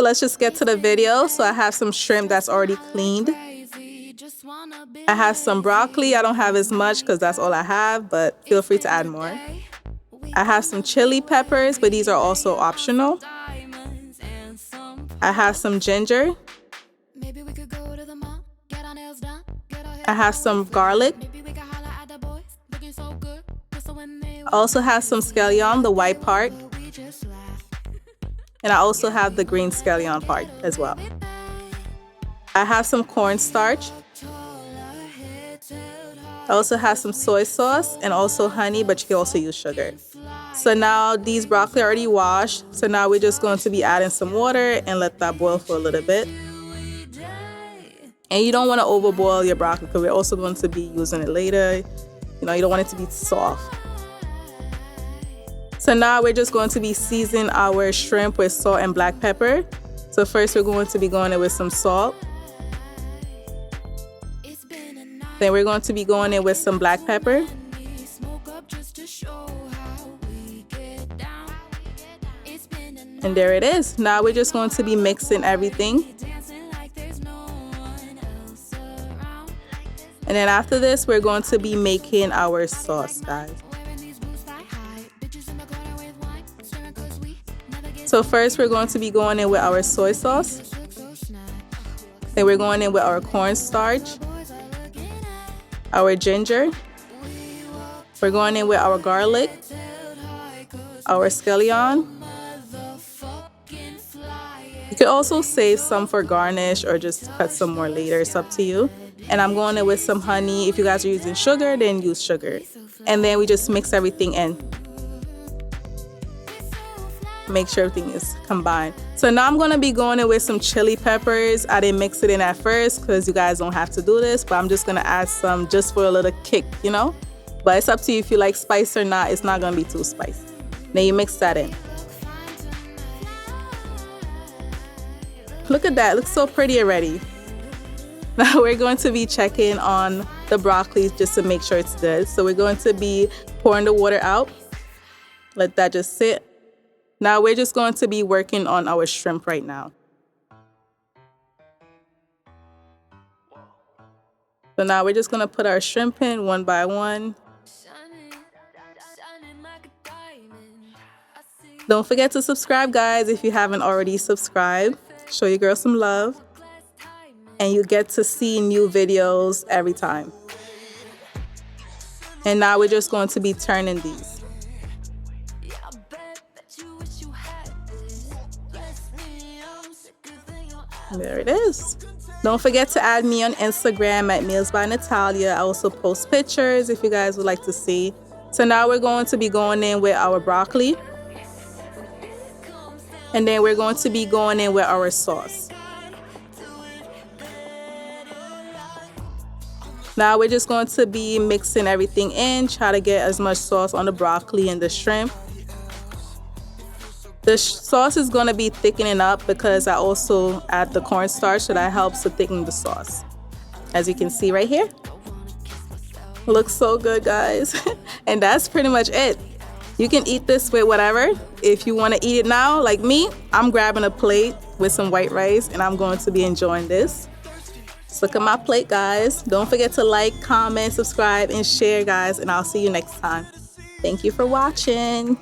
let's just get to the video. So I have some shrimp that's already cleaned. I have some broccoli. I don't have as much because that's all I have, but feel free to add more. I have some chili peppers, but these are also optional. I have some ginger. I have some garlic. I also have some scallion, the white part. And I also have the green scallion part as well. I have some cornstarch. I also have some soy sauce and also honey, but you can also use sugar. So now these broccoli are already washed. So now we're just going to be adding some water and let that boil for a little bit. And you don't want to overboil your broccoli because we're also going to be using it later. You know, you don't want it to be soft. So now we're just going to be seasoning our shrimp with salt and black pepper. So first we're going to be going in with some salt. Then we're going to be going in with some black pepper. And there it is. Now we're just going to be mixing everything. And then after this, we're going to be making our sauce, guys. So first we're going to be going in with our soy sauce. Then we're going in with our cornstarch, our ginger. We're going in with our garlic, our scallion. You can also save some for garnish or just cut some more later. It's up to you. And I'm going in with some honey. If you guys are using sugar, then use sugar. And then we just mix everything in. Make sure everything is combined. So now I'm going to be going in with some chili peppers. I didn't mix it in at first because you guys don't have to do this, but I'm just going to add some just for a little kick, you know? But it's up to you if you like spice or not. It's not going to be too spicy. Then you mix that in. Look at that. It looks so pretty already. Now we're going to be checking on the broccoli just to make sure it's good. So we're going to be pouring the water out. Let that just sit. Now we're just going to be working on our shrimp right now. So now we're just going to put our shrimp in one by one. Don't forget to subscribe, guys, if you haven't already subscribed. Show your girl some love. And you get to see new videos every time. And now we're just going to be turning these. There it is. Don't forget to add me on Instagram at MealsbyNatalia. I also post pictures if you guys would like to see. So now we're going to be going in with our broccoli. And then we're going to be going in with our sauce. Now we're just going to be mixing everything in. Try to get as much sauce on the broccoli and the shrimp. The sauce is going to be thickening up because I also add the cornstarch, so that helps to thicken the sauce. As you can see right here. Looks so good, guys. And that's pretty much it. You can eat this with whatever. If you want to eat it now, like me, I'm grabbing a plate with some white rice and I'm going to be enjoying this. So look at my plate, guys. Don't forget to like, comment, subscribe, and share, guys. And I'll see you next time. Thank you for watching.